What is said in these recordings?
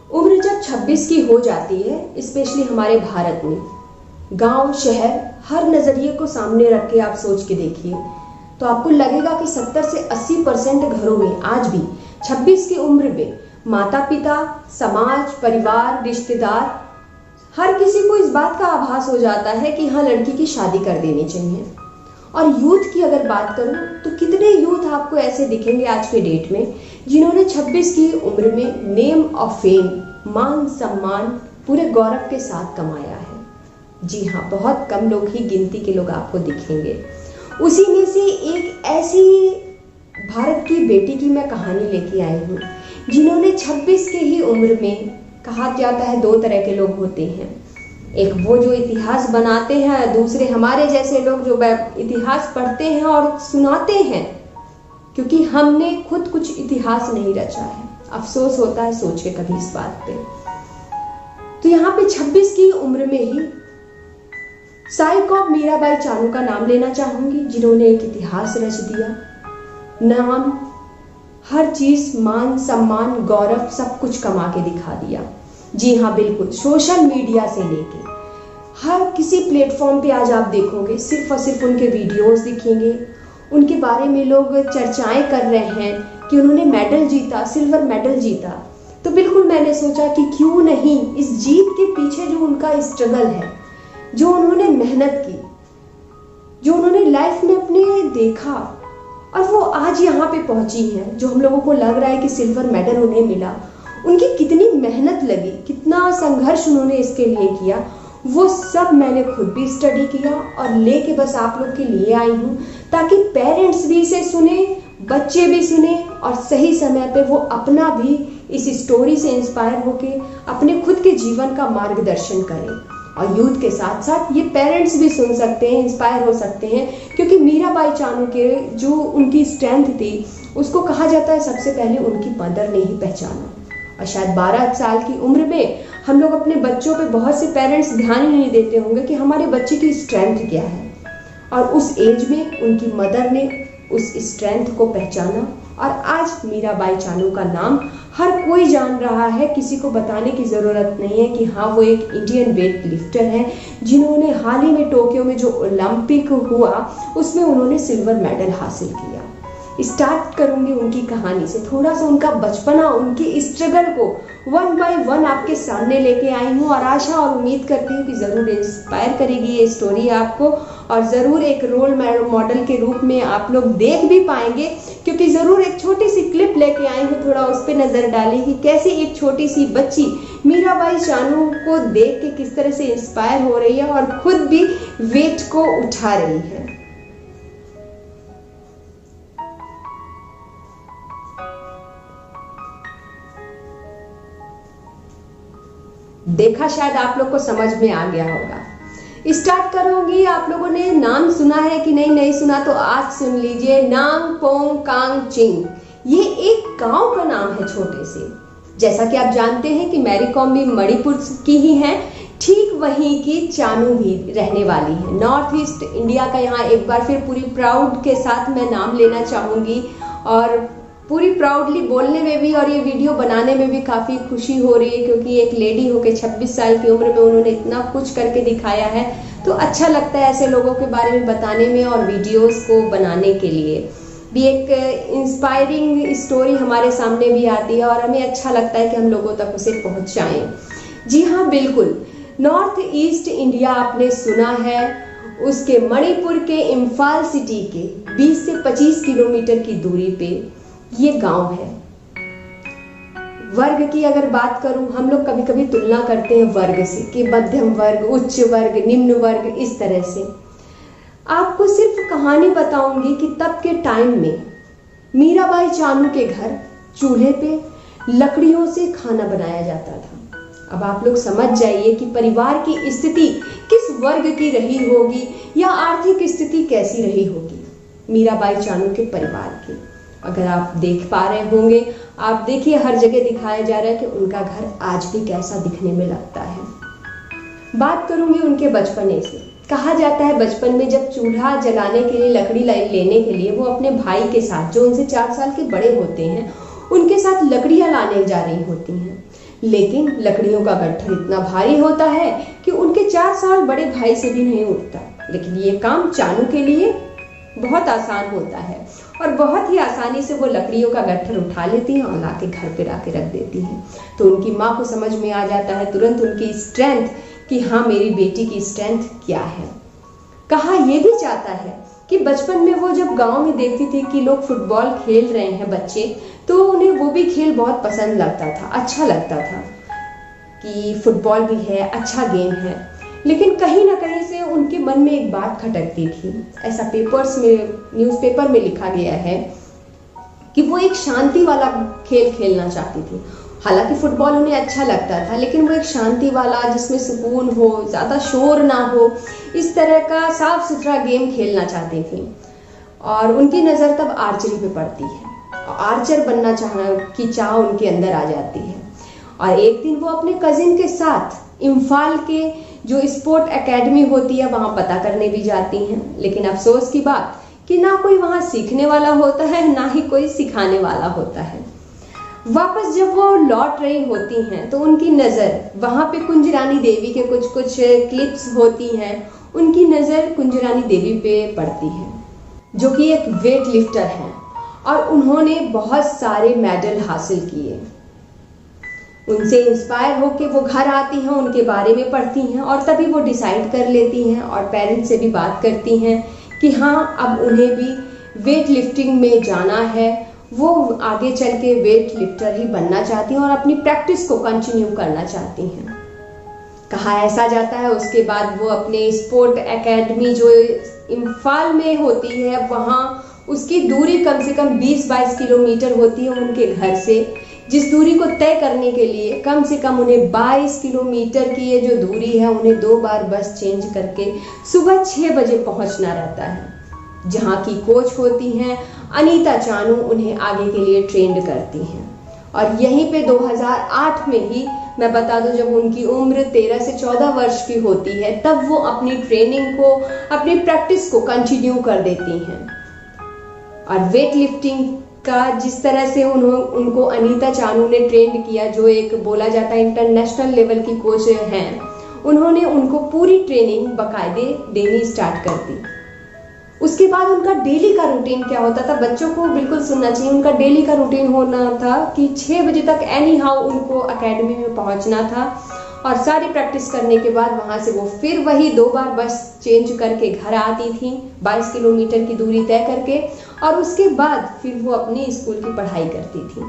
उम्र जब 26 की हो जाती है, स्पेशली हमारे भारत में, गांव शहर हर नज़रिए को सामने रख के आप सोच के देखिए तो आपको लगेगा कि 70 से 80% घरों में आज भी 26 की उम्र में माता पिता, समाज, परिवार, रिश्तेदार हर किसी को इस बात का आभास हो जाता है कि हाँ, लड़की की शादी कर देनी चाहिए। और यूथ की अगर बात करूं तो कितने यूथ आपको ऐसे दिखेंगे आज के डेट में जिन्होंने 26 की उम्र में नेम और फेम, मान सम्मान पूरे गौरव के साथ कमाया है। जी हाँ, बहुत कम लोग ही, गिनती के लोग आपको दिखेंगे। उसी में से एक ऐसी भारत की बेटी की मैं कहानी लेके आई हूँ जिन्होंने 26 के ही उम्र में, कहा जाता है 2 तरह के लोग होते हैं, एक वो जो इतिहास बनाते हैं, दूसरे हमारे जैसे लोग जो इतिहास पढ़ते हैं और सुनाते हैं, क्योंकि हमने खुद कुछ इतिहास नहीं रचा है। अफसोस होता है सोच के कभी इस बात पे। तो यहाँ पे 26 की उम्र में ही साहिब मीराबाई चानू का नाम लेना चाहूंगी, जिन्होंने एक इतिहास रच दिया। नाम, हर चीज, मान सम्मान, गौरव सब कुछ कमा के दिखा दिया। जी हाँ, बिल्कुल, सोशल मीडिया से लेके हर किसी प्लेटफॉर्म पे आज आप देखोगे सिर्फ और सिर्फ उनके वीडियोस दिखेंगे। उनके बारे में लोग चर्चाएं कर रहे हैं कि उन्होंने मेडल जीता, सिल्वर मेडल जीता। तो बिल्कुल मैंने सोचा कि क्यों नहीं इस जीत के पीछे जो उनका स्ट्रगल है, जो उन्होंने मेहनत की, जो उन्होंने लाइफ में अपने देखा और वो आज यहाँ पे पहुंची हैं, जो हम लोगों को लग रहा है कि सिल्वर मेडल उन्हें मिला, उनकी कितनी मेहनत लगी, कितना संघर्ष उन्होंने इसके लिए किया, वो सब मैंने खुद भी स्टडी किया और लेके बस आप लोग के लिए आई हूँ, ताकि पेरेंट्स भी इसे सुने, बच्चे भी सुने और सही समय पे वो अपना भी इस स्टोरी से इंस्पायर होके अपने खुद के जीवन का मार्गदर्शन करें। और यूथ के साथ साथ ये पेरेंट्स भी सुन सकते हैं, इंस्पायर हो सकते हैं, क्योंकि मीराबाई चानू के जो उनकी स्ट्रेंथ थी उसको कहा जाता है सबसे पहले उनकी मदर ने ही पहचाना। और शायद 12 साल की उम्र में हम लोग अपने बच्चों पे, बहुत से पेरेंट्स ध्यान ही नहीं देते होंगे कि हमारे बच्चे की स्ट्रेंथ क्या है, और उस एज में उनकी मदर ने उस स्ट्रेंथ को पहचाना और आज मीराबाई चानू का नाम हर कोई जान रहा है। किसी को बताने की ज़रूरत नहीं है कि हाँ, वो एक इंडियन वेट लिफ्टर हैं जिन्होंने हाल ही में टोक्यो में जो ओलंपिक हुआ उसमें उन्होंने सिल्वर मेडल हासिल किया। स्टार्ट करूंगी उनकी कहानी से, थोड़ा सा उनका बचपना, उनकी स्ट्रगल को 1 बाय 1 आपके सामने लेके आई हूँ और आशा और उम्मीद करती हूँ कि ज़रूर इंस्पायर करेगी ये स्टोरी आपको और ज़रूर एक रोल मॉडल के रूप में आप लोग देख भी पाएंगे, क्योंकि ज़रूर एक छोटी सी क्लिप लेके आई हूँ, थोड़ा उस पर नज़र डालें कि कैसे एक छोटी सी बच्ची मीराबाई चानू को देख के किस तरह से इंस्पायर हो रही है और खुद भी वेट को उठा रही है। देखा, शायद आप लोग को समझ में आ गया होगा। स्टार्ट करूंगी। आप लोगों ने नाम सुना है कि नहीं सुना तो आज सुन लीजिए। नांग पोंग कांग चिंग, ये एक गांव का नाम है छोटे से। जैसा कि आप जानते हैं कि मैरी कॉम भी मणिपुर की ही हैं, ठीक वहीं की चानू भी रहने वाली है। नॉर्थ ईस्ट इंडिया का यहाँ एक बार फिर पूरी प्राउड के साथ मैं नाम लेना चाहूँगी और पूरी प्राउडली बोलने में भी और ये वीडियो बनाने में भी काफ़ी खुशी हो रही है, क्योंकि एक लेडी होके 26 साल की उम्र में उन्होंने इतना कुछ करके दिखाया है। तो अच्छा लगता है ऐसे लोगों के बारे में बताने में और वीडियोस को बनाने के लिए भी एक इंस्पायरिंग स्टोरी हमारे सामने भी आती है और हमें अच्छा लगता है कि हम लोगों तक उसे पहुंचाएं। जी हाँ, बिल्कुल, नॉर्थ ईस्ट इंडिया आपने सुना है, उसके मणिपुर के इम्फाल सिटी के 20 से 25 किलोमीटर की दूरी पे ये गांव है। वर्ग की अगर बात करूं, हम लोग कभी कभी तुलना करते हैं वर्ग से कि मध्यम वर्ग, उच्च वर्ग, निम्न वर्ग, इस तरह से। आपको सिर्फ कहानी बताऊंगी कि तब के टाइम में मीराबाई चानू के घर चूल्हे पे लकड़ियों से खाना बनाया जाता था। अब आप लोग समझ जाइए कि परिवार की स्थिति किस वर्ग की रही होगी या आर्थिक स्थिति कैसी रही होगी मीराबाई चानू के परिवार की। अगर आप देख पा रहे होंगे, आप देखिए हर जगह दिखाया जा रहा है कि उनका घर आज भी कैसा दिखने में लगता है। बात करूंगी उनके बचपने से। कहा जाता है बचपन में जब चूल्हा जलाने के लिए लकड़ी लेने के लिए वो अपने भाई के साथ, जो उनसे 4 साल के बड़े होते हैं, उनके साथ लकड़ियां लाने जा रही होती हैं। लेकिन लकड़ियों का गट्ठर इतना भारी होता है कि उनके 4 साल बड़े भाई से भी नहीं उठता। लेकिन ये काम चानू के लिए बहुत आसान होता है और बहुत ही आसानी से वो लकड़ियों का गट्ठर उठा लेती हैं और लाके घर पे लाके रख देती हैं। तो उनकी माँ को समझ में आ जाता है तुरंत उनकी स्ट्रेंथ कि हाँ, मेरी बेटी की स्ट्रेंथ क्या है। कहा ये भी जाता है कि बचपन में वो जब गांव में देखती थी कि लोग फुटबॉल खेल रहे हैं बच्चे, तो उन्हें वो भी खेल बहुत पसंद लगता था, अच्छा लगता था कि फुटबॉल भी है, अच्छा गेम है। लेकिन कहीं ना कहीं से उनके मन में एक बात खटकती थी। ऐसा पेपर्स में, न्यूज़पेपर में लिखा गया है कि वो एक शांति वाला खेल खेलना चाहती थी। हालांकि फुटबॉल उन्हें अच्छा लगता था, लेकिन वो एक शांति वाला, जिसमें सुकून हो, ज़्यादा शोर ना हो, इस तरह का साफ सुथरा गेम खेलना चाहती थी। और उनकी नज़र तब आर्चरी पे पड़ती है और आर्चर बनना की चाह उनके अंदर आ जाती है। और एक दिन वो अपने कजिन के साथ इम्फाल के जो स्पोर्ट एकेडमी होती है वहाँ पता करने भी जाती हैं। लेकिन अफसोस की बात कि ना कोई वहाँ सीखने वाला होता है, ना ही कोई सिखाने वाला होता है। वापस जब वो लौट रही होती हैं तो उनकी नज़र वहाँ पे कुंजरानी देवी के कुछ क्लिप्स होती हैं, उनकी नज़र कुंजरानी देवी पे पड़ती है जो कि एक वेट लिफ्टर हैं और उन्होंने बहुत सारे मेडल हासिल किए। उनसे इंस्पायर होके वो घर आती हैं, उनके बारे में पढ़ती हैं और तभी वो डिसाइड कर लेती हैं और पेरेंट्स से भी बात करती हैं कि हाँ, अब उन्हें भी वेट लिफ्टिंग में जाना है। वो आगे चल के वेट लिफ्टर ही बनना चाहती हैं और अपनी प्रैक्टिस को कंटिन्यू करना चाहती हैं। कहा ऐसा जाता है, उसके बाद वो अपने स्पोर्ट एकेडमी जो इम्फाल में होती है वहाँ, उसकी दूरी कम से कम 20-22 किलोमीटर होती है उनके घर से, जिस दूरी को तय करने के लिए कम से कम उन्हें 22 किलोमीटर की ये जो दूरी है उन्हें 2 बार बस चेंज करके सुबह 6 बजे पहुंचना रहता है। जहां की कोच होती हैं अनीता चानू, उन्हें आगे के लिए ट्रेंड करती हैं। और यहीं पे 2008 में ही मैं बता दूं, जब उनकी उम्र 13 से 14 वर्ष की होती है, तब वो अपनी ट्रेनिंग को, अपनी प्रैक्टिस को कंटिन्यू कर देती हैं। और वेट लिफ्टिंग का जिस तरह से उनको अनीता चानू ने ट्रेंड किया, जो एक बोला जाता है इंटरनेशनल लेवल की कोच हैं, उन्होंने उनको पूरी ट्रेनिंग बाकायदे देनी स्टार्ट कर दी। उसके बाद उनका डेली का रूटीन क्या होता था, बच्चों को बिल्कुल सुनना चाहिए। उनका डेली का रूटीन होना था कि 6 बजे तक एनी हाउ उनको एकेडमी में पहुंचना था और सारी प्रैक्टिस करने के बाद वहां से वो फिर वही 2 बार बस चेंज करके घर आती थी, 22 किलोमीटर की दूरी तय करके, और उसके बाद फिर वो अपनी स्कूल की पढ़ाई करती थी।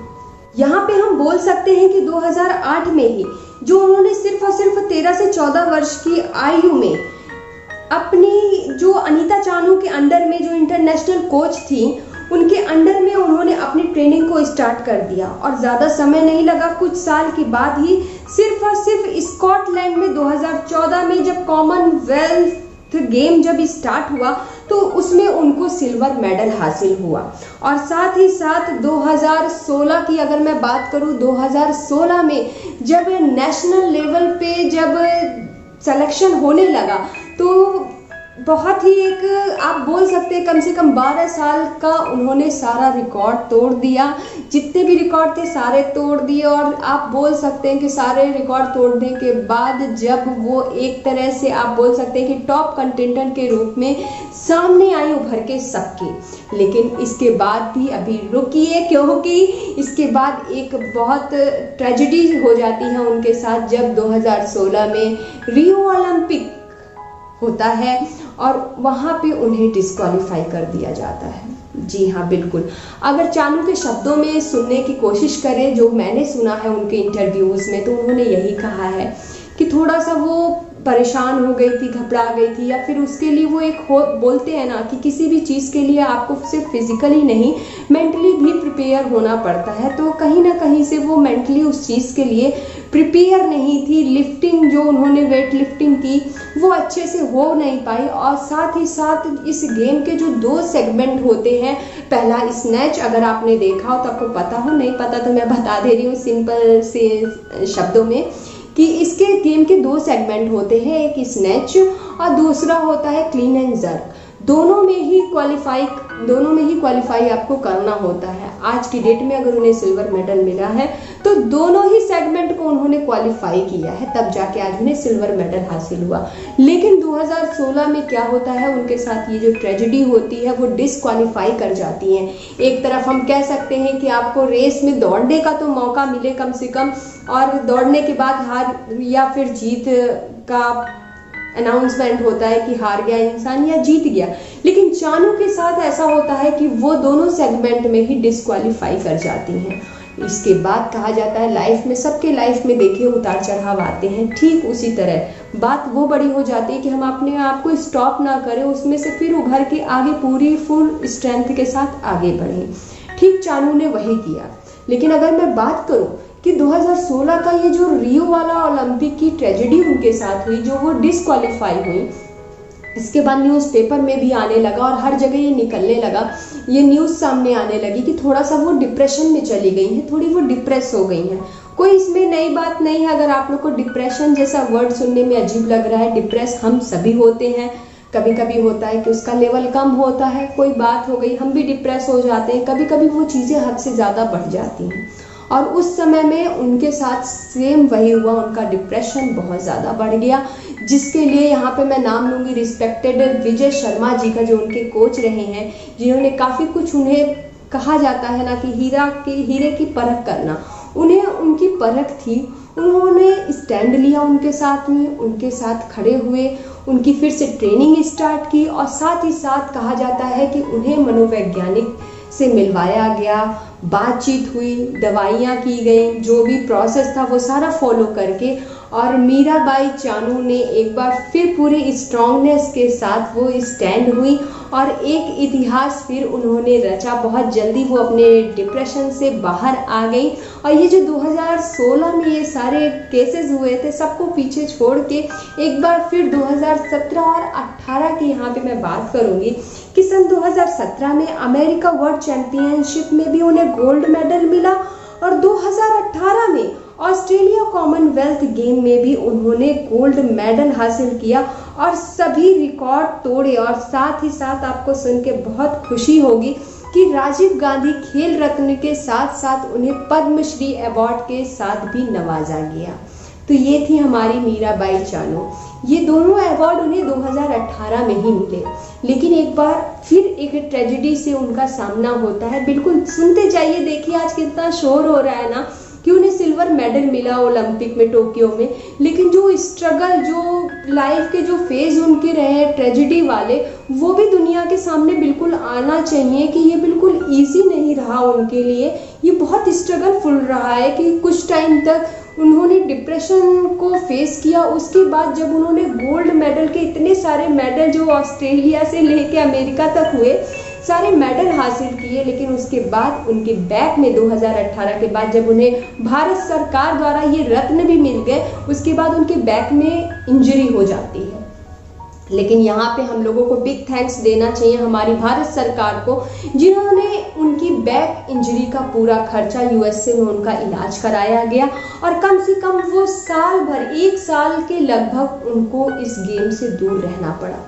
यहाँ पे हम बोल सकते हैं कि 2008 में ही जो उन्होंने सिर्फ और सिर्फ 13 से 14 वर्ष की आयु में अपनी जो अनीता चानू के अंडर में जो इंटरनेशनल कोच थी, उनके अंडर में उन्होंने अपनी ट्रेनिंग को स्टार्ट कर दिया। और ज़्यादा समय नहीं लगा, कुछ साल के बाद ही सिर्फ और सिर्फ स्कॉटलैंड में 2014 में जब कॉमनवेल्थ गेम जब स्टार्ट हुआ तो उसमें उनको सिल्वर मेडल हासिल हुआ। और साथ ही साथ 2016 की अगर मैं बात करूं, 2016 में जब नेशनल लेवल पे जब सिलेक्शन होने लगा तो बहुत ही एक आप बोल सकते हैं कम से कम 12 साल का उन्होंने सारा रिकॉर्ड तोड़ दिया। जितने भी रिकॉर्ड थे सारे तोड़ दिए और आप बोल सकते हैं कि सारे रिकॉर्ड तोड़ने के बाद जब वो एक तरह से आप बोल सकते हैं कि टॉप कंटेंटर के रूप में सामने आई उभर के सबके। लेकिन इसके बाद भी अभी रुकिए, क्योंकि इसके बाद एक बहुत ट्रेजेडी हो जाती है उनके साथ, जब 2016 में रियो ओलंपिक होता है और वहाँ पे उन्हें डिस्क्वालीफाई कर दिया जाता है। जी हाँ, बिल्कुल। अगर चानू के शब्दों में सुनने की कोशिश करें, जो मैंने सुना है उनके इंटरव्यूज़ में, तो उन्होंने यही कहा है कि थोड़ा सा वो परेशान हो गई थी, घबरा गई थी, या फिर उसके लिए वो एक बोलते हैं ना कि किसी भी चीज़ के लिए आपको सिर्फ फिजिकली नहीं मेंटली भी प्रिपेयर होना पड़ता है। तो कहीं ना कहीं से वो मेंटली उस चीज़ के लिए प्रिपेयर नहीं थी। लिफ्टिंग जो उन्होंने वेट लिफ्टिंग की वो अच्छे से हो नहीं पाई। और साथ ही साथ इस गेम के जो 2 सेगमेंट होते हैं, पहला स्नैच, अगर आपने देखा हो तो आपको पता हो, नहीं पता तो मैं बता दे रही हूँ सिंपल से शब्दों में कि इसके गेम के 2 सेगमेंट होते हैं, एक स्नैच और दूसरा होता है क्लीन एंड जर्क। दोनों में ही क्वालिफाई आपको करना होता है। आज की डेट में अगर उन्हें सिल्वर मेडल मिला है तो दोनों ही सेगमेंट को उन्होंने क्वालिफाई किया है, तब जाके आज उन्हें सिल्वर मेडल हासिल हुआ। लेकिन 2016 में क्या होता है, उनके साथ ये जो ट्रेजेडी होती है वो डिसक्वालीफाई कर जाती हैं। एक तरफ हम कह सकते हैं कि आपको रेस में दौड़ने का तो मौका मिले कम से कम, और दौड़ने के बाद हार या फिर जीत का अनाउंसमेंट होता है कि हार गया इंसान या जीत गया। लेकिन चानू के साथ ऐसा होता है कि वो दोनों सेगमेंट में ही डिसक्वालीफाई कर जाती हैं। इसके बाद कहा जाता है लाइफ में, सबके लाइफ में देखिए उतार चढ़ाव आते हैं, ठीक उसी तरह बात वो बड़ी हो जाती है कि हम अपने आप को स्टॉप ना करें, उसमें से फिर उभर के आगे पूरी फुल स्ट्रेंथ के साथ आगे बढ़ें। ठीक चानू ने वही किया। लेकिन अगर मैं बात करूं कि 2016 का ये जो रियो वाला ओलंपिक की ट्रेजेडी उनके साथ हुई, जो वो डिसक्वालीफाई हुई, इसके बाद न्यूज़पेपर में भी आने लगा और हर जगह ये निकलने लगा, ये न्यूज़ सामने आने लगी कि थोड़ा सा वो डिप्रेशन में चली गई हैं, थोड़ी वो डिप्रेस हो गई हैं। कोई इसमें नई बात नहीं है। अगर आप लोग को डिप्रेशन जैसा वर्ड सुनने में अजीब लग रहा है, डिप्रेस हम सभी होते हैं। कभी कभी होता है कि उसका लेवल कम होता है, कोई बात हो गई, हम भी डिप्रेस हो जाते हैं। कभी कभी वो चीज़ें हद से ज़्यादा बढ़ जाती हैं, और उस समय में उनके साथ सेम वही हुआ। उनका डिप्रेशन बहुत ज़्यादा बढ़ गया, जिसके लिए यहाँ पे मैं नाम लूँगी रिस्पेक्टेड विजय शर्मा जी का, जो उनके कोच रहे हैं, जिन्होंने काफ़ी कुछ, उन्हें कहा जाता है ना कि हीरे की परख करना, उन्हें उनकी परख थी। उन्होंने स्टैंड लिया उनके साथ में, उनके साथ खड़े हुए, उनकी फिर से ट्रेनिंग स्टार्ट की, और साथ ही साथ कहा जाता है कि उन्हें मनोवैज्ञानिक से मिलवाया गया, बातचीत हुई, दवाइयाँ की गई, जो भी प्रोसेस था वो सारा फॉलो करके, और मीराबाई चानू ने एक बार फिर पूरे स्ट्रांगनेस के साथ वो स्टैंड हुई और एक इतिहास फिर उन्होंने रचा। बहुत जल्दी वो अपने डिप्रेशन से बाहर आ गई, और ये जो 2016 में ये सारे केसेस हुए थे, सबको पीछे छोड़ के एक बार फिर 2017 और 18 की यहाँ पे मैं बात करूँगी कि सन 2017 में अमेरिका वर्ल्ड चैंपियनशिप में भी उन्हें गोल्ड मेडल मिला, और 2018 में ऑस्ट्रेलिया कॉमनवेल्थ गेम में भी उन्होंने गोल्ड मेडल हासिल किया और सभी रिकॉर्ड तोड़े। और साथ ही साथ आपको सुन के बहुत खुशी होगी कि राजीव गांधी खेल रत्न के साथ साथ उन्हें पद्मश्री अवार्ड के साथ भी नवाजा गया। तो ये थी हमारी मीराबाई चानू। ये दोनों अवार्ड उन्हें 2018 में ही मिले, लेकिन एक बार फिर एक ट्रेजेडी से उनका सामना होता है। बिल्कुल सुनते जाइए, देखिए आज कितना शोर हो रहा है ना कि उन्हें सिल्वर मेडल मिला ओलंपिक में टोक्यो में, लेकिन जो स्ट्रगल, जो लाइफ के जो फेज उनके रहे ट्रेजेडी वाले, वो भी दुनिया के सामने बिल्कुल आना चाहिए कि ये बिल्कुल इजी नहीं रहा उनके लिए। ये बहुत स्ट्रगलफुल रहा है कि कुछ टाइम तक उन्होंने डिप्रेशन को फेस किया। उसके बाद जब उन्होंने गोल्ड मेडल के इतने सारे मेडल जो ऑस्ट्रेलिया से लेके अमेरिका तक हुए, सारे मेडल हासिल किए, लेकिन उसके बाद उनके बैक में 2018 के बाद जब उन्हें भारत सरकार द्वारा ये रत्न भी मिल गए, उसके बाद उनके बैक में इंजरी हो जाती है। लेकिन यहाँ पे हम लोगों को बिग थैंक्स देना चाहिए हमारी भारत सरकार को, जिन्होंने उनकी बैक इंजरी का पूरा खर्चा यूएसए में उनका इलाज कराया गया, और कम से कम वो साल भर, 1 साल के लगभग उनको इस गेम से दूर रहना पड़ा।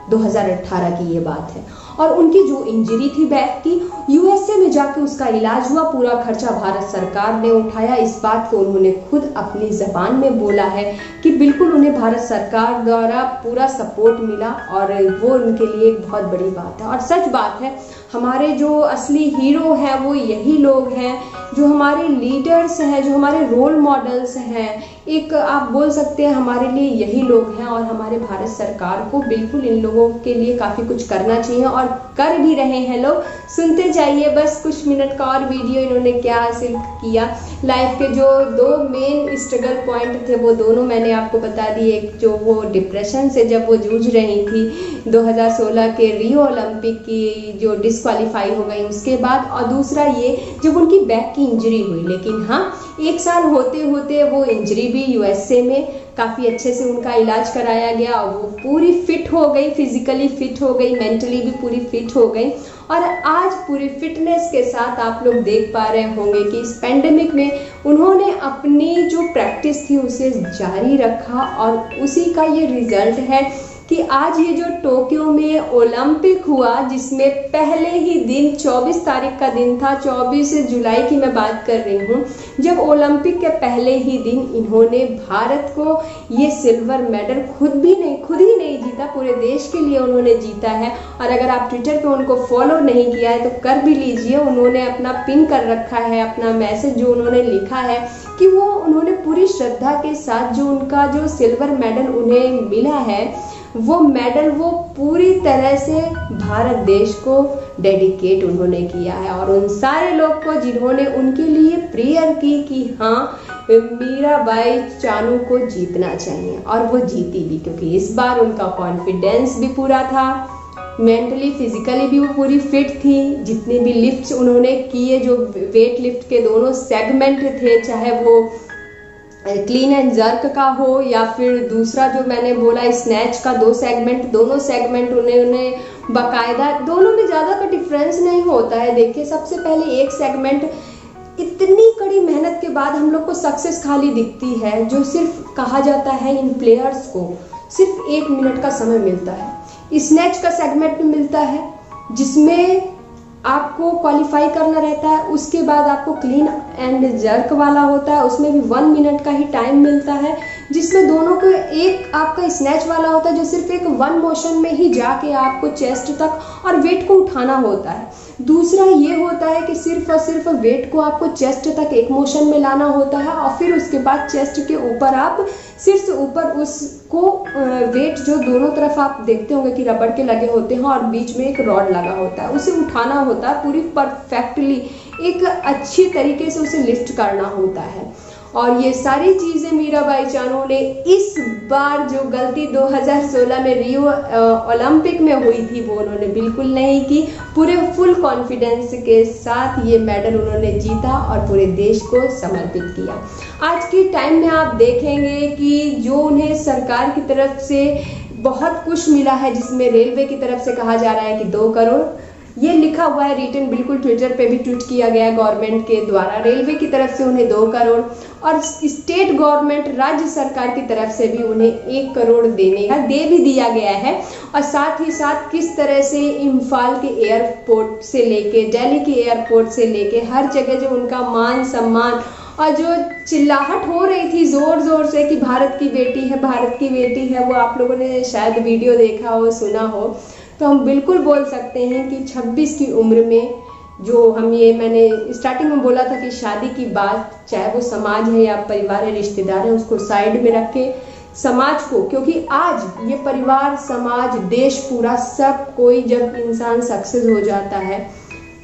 2018 की ये बात है। और उनकी जो इंजरी थी बैक की, यूएसए में जाके उसका इलाज हुआ, पूरा खर्चा भारत सरकार ने उठाया। इस बात को उन्होंने खुद अपनी ज़बान में बोला है कि बिल्कुल उन्हें भारत सरकार द्वारा पूरा सपोर्ट मिला, और वो उनके लिए एक बहुत बड़ी बात है। और सच बात है, हमारे जो असली हीरो हैं वो यही लोग हैं, जो हमारे लीडर्स हैं, जो हमारे रोल मॉडल्स हैं, एक आप बोल सकते हैं हमारे लिए यही लोग हैं। और हमारे भारत सरकार को बिल्कुल इन लोगों के लिए काफ़ी कुछ करना चाहिए, और कर भी रहे हैं लोग। सुनते जाइए बस कुछ मिनट का और वीडियो, इन्होंने क्या हासिल किया। लाइफ के जो 2 मेन स्ट्रगल पॉइंट थे वो दोनों मैंने आपको बता दिए। एक जो वो डिप्रेशन से जब वो जूझ रही थी 2016 के रियो ओलंपिक की, जो डिस्क्वालीफाई हो गई उसके बाद, और दूसरा ये जब उनकी बैक की इंजरी हुई। लेकिन हाँ, 1 साल होते होते वो इंजरी भी यूएसए में काफ़ी अच्छे से उनका इलाज कराया गया, और वो पूरी फिट हो गई, फिजिकली फिट हो गई, मेंटली भी पूरी फिट हो गई। और आज पूरी फिटनेस के साथ आप लोग देख पा रहे होंगे कि इस पेंडेमिक में उन्होंने अपनी जो प्रैक्टिस थी उसे जारी रखा, और उसी का ये रिजल्ट है कि आज ये जो टोक्यो में ओलंपिक हुआ, जिसमें पहले ही दिन 24 तारीख का दिन था, 24 जुलाई की मैं बात कर रही हूँ, जब ओलंपिक के पहले ही दिन इन्होंने भारत को ये सिल्वर मेडल खुद ही नहीं जीता, पूरे देश के लिए उन्होंने जीता है। और अगर आप ट्विटर पे उनको फॉलो नहीं किया है तो कर भी लीजिए। उन्होंने अपना पिन कर रखा है, अपना मैसेज जो उन्होंने लिखा है कि वो उन्होंने पूरी श्रद्धा के साथ जो उनका जो सिल्वर मेडल उन्हें मिला है, वो मेडल वो पूरी तरह से भारत देश को डेडिकेट उन्होंने किया है। और उन सारे लोग को जिन्होंने उनके लिए प्रेयर की कि हाँ मीराबाई चानू को जीतना चाहिए, और वो जीती भी, क्योंकि इस बार उनका कॉन्फिडेंस भी पूरा था, मेंटली फिजिकली भी वो पूरी फिट थी। जितने भी लिफ्ट्स उन्होंने किए, जो वेट लिफ्ट के दोनों सेगमेंट थे, चाहे वो क्लीन एंड जर्क का हो या फिर दूसरा जो मैंने बोला स्नैच का, दोनों सेगमेंट उन्होंने बाकायदा, दोनों में ज़्यादा का डिफरेंस नहीं होता है। देखिए, सबसे पहले एक सेगमेंट, इतनी कड़ी मेहनत के बाद हम लोग को सक्सेस खाली दिखती है, जो सिर्फ कहा जाता है इन प्लेयर्स को सिर्फ 1 मिनट का समय मिलता है। स्नैच का सेगमेंट मिलता है जिसमें आपको क्वालिफाई करना रहता है, उसके बाद आपको क्लीन एंड जर्क वाला होता है, उसमें भी 1 मिनट का ही टाइम मिलता है, जिसमें दोनों को एक आपका स्नैच वाला होता है जो सिर्फ एक 1 मोशन में ही जाके आपको चेस्ट तक और वेट को उठाना होता है। दूसरा ये होता है कि सिर्फ और सिर्फ वेट को आपको चेस्ट तक एक मोशन में लाना होता है, और फिर उसके बाद चेस्ट के ऊपर आप सिर से ऊपर उसको वेट जो दोनों तरफ आप देखते होंगे कि रबड़ के लगे होते हैं और बीच में एक रॉड लगा होता है, उसे उठाना होता है पूरी परफेक्टली, एक अच्छी तरीके से उसे लिफ्ट करना होता है। और ये सारी चीज़ें मीराबाई चानू ने इस बार जो गलती 2016 में रियो ओलंपिक में हुई थी वो उन्होंने बिल्कुल नहीं की। पूरे फुल कॉन्फिडेंस के साथ ये मेडल उन्होंने जीता और पूरे देश को समर्पित किया। आज के टाइम में आप देखेंगे कि जो उन्हें सरकार की तरफ से बहुत कुछ मिला है, जिसमें रेलवे की तरफ से कहा जा रहा है कि 2 करोड़, ये लिखा हुआ है रिटन, बिल्कुल ट्विटर पे भी ट्वीट किया गया गवर्नमेंट के द्वारा, रेलवे की तरफ से उन्हें 2 करोड़ और स्टेट गवर्नमेंट राज्य सरकार की तरफ से भी उन्हें 1 करोड़ देने का दे भी दिया गया है। और साथ ही साथ किस तरह से इम्फाल के एयरपोर्ट से लेके दिल्ली के एयरपोर्ट से लेके हर जगह जो उनका मान सम्मान और जो चिल्लाहट हो रही थी जोर जोर से कि भारत की बेटी है, भारत की बेटी है, वो आप लोगों ने शायद वीडियो देखा हो, सुना हो, तो हम बिल्कुल बोल सकते हैं कि 26 की उम्र में जो मैंने स्टार्टिंग में बोला था कि शादी की बात, चाहे वो समाज है या परिवार है, रिश्तेदार है, उसको साइड में रख के समाज को, क्योंकि आज ये परिवार, समाज, देश पूरा, सब कोई जब इंसान सक्सेस हो जाता है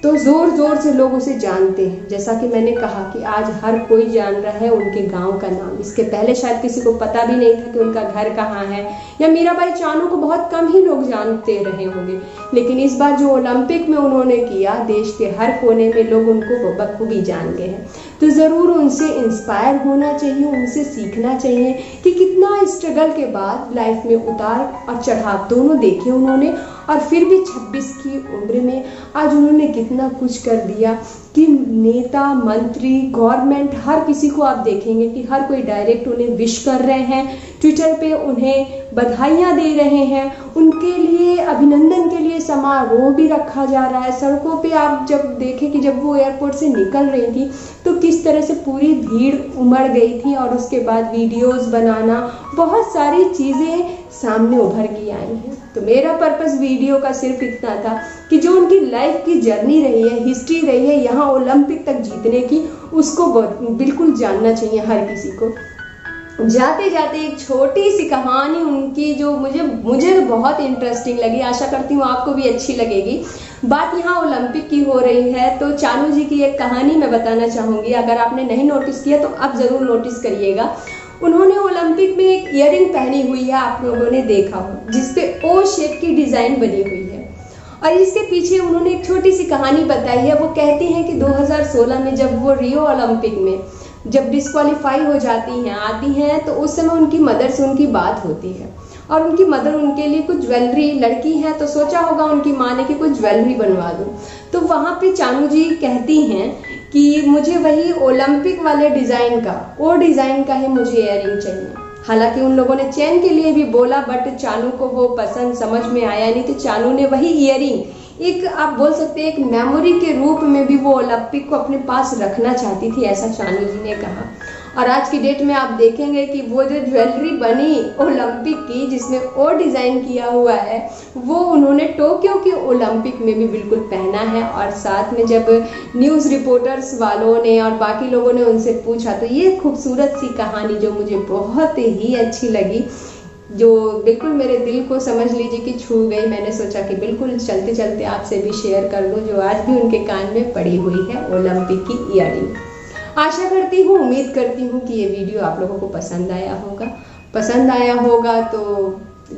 तो ज़ोर ज़ोर से लोग उसे जानते हैं। जैसा कि मैंने कहा कि आज हर कोई जान रहा है उनके गांव का नाम, इसके पहले शायद किसी को पता भी नहीं था कि उनका घर कहाँ है, या मीराबाई चानू को बहुत कम ही लोग जानते रहे होंगे। लेकिन इस बार जो ओलंपिक में उन्होंने किया, देश के हर कोने में लोग उनको बखूबी जान गए हैं। तो ज़रूर उनसे इंस्पायर होना चाहिए, उनसे सीखना चाहिए कि कितना स्ट्रगल के बाद लाइफ में उतार और चढ़ाव दोनों देखे उन्होंने, और फिर भी 26 की उम्र में आज उन्होंने कितना कुछ कर दिया कि नेता, मंत्री, गवर्नमेंट, हर किसी को आप देखेंगे कि हर कोई डायरेक्ट उन्हें विश कर रहे हैं, ट्विटर पे उन्हें बधाइयाँ दे रहे हैं, उनके लिए अभिनंदन के लिए समारोह भी रखा जा रहा है। सड़कों पे आप जब देखें कि जब वो एयरपोर्ट से निकल रही थी तो किस तरह से पूरी भीड़ उमड़ गई थी, और उसके बाद वीडियोस बनाना, बहुत सारी चीज़ें सामने उभर के आई हैं। तो मेरा पर्पस वीडियो का सिर्फ इतना था कि जो उनकी लाइफ की जर्नी रही है, हिस्ट्री रही है यहाँ ओलंपिक तक जीतने की, उसको बिल्कुल जानना चाहिए हर किसी को। जाते जाते एक छोटी सी कहानी उनकी जो मुझे बहुत इंटरेस्टिंग लगी, आशा करती हूँ आपको भी अच्छी लगेगी। बात यहाँ ओलंपिक की हो रही है तो चानू जी की एक कहानी मैं बताना चाहूँगी, अगर आपने नहीं नोटिस किया तो अब ज़रूर नोटिस करिएगा। उन्होंने ओलंपिक में एक इयरिंग पहनी हुई है, आप लोगों ने देखा हो, जिसपे ओ शेप की डिज़ाइन बनी हुई है, और इसके पीछे उन्होंने एक छोटी सी कहानी बताई है। वो कहती हैं कि 2016 में जब वो रियो ओलंपिक में जब डिस्क्वालीफाई हो जाती हैं, आती हैं, तो उस समय उनकी मदर से उनकी बात होती है, और उनकी मदर उनके लिए कुछ ज्वेलरी, लड़की है तो सोचा होगा उनकी माँ ने कि कुछ ज्वेलरी बनवा दूँ। तो वहाँ पे चानू जी कहती हैं कि मुझे वही ओलंपिक वाले डिज़ाइन का, वो डिज़ाइन का ही मुझे इयरिंग चाहिए। हालांकि उन लोगों ने चेन के लिए भी बोला, बट चानू को वो पसंद समझ में आया नहीं, तो चानू ने वही इयरिंग एक आप बोल सकते हैं एक मेमोरी के रूप में भी वो ओलंपिक को अपने पास रखना चाहती थी, ऐसा चानू जी ने कहा। और आज की डेट में आप देखेंगे कि वो जो ज्वेलरी बनी ओलंपिक की जिसमें ओ डिज़ाइन किया हुआ है, वो उन्होंने टोक्यो के ओलंपिक में भी बिल्कुल पहना है। और साथ में जब न्यूज़ रिपोर्टर्स वालों ने और बाकी लोगों ने उनसे पूछा, तो ये खूबसूरत सी कहानी जो मुझे बहुत ही अच्छी लगी, जो बिल्कुल मेरे दिल को समझ लीजिए कि छू गई, मैंने सोचा कि बिल्कुल चलते चलते आपसे भी शेयर कर दूं, जो आज भी उनके कान में पड़ी हुई है ओलंपिक की इयरिंग। आशा करती हूँ, उम्मीद करती हूँ कि ये वीडियो आप लोगों को पसंद आया होगा। पसंद आया होगा तो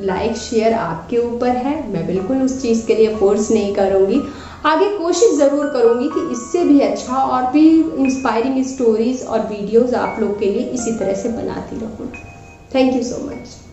लाइक शेयर आपके ऊपर है, मैं बिल्कुल उस चीज़ के लिए फोर्स नहीं करूँगी। आगे कोशिश ज़रूर करूँगी कि इससे भी अच्छा और भी इंस्पायरिंग स्टोरीज़ और वीडियोज़ आप लोग के लिए इसी तरह से बनाती रहूँ। Thank you so much.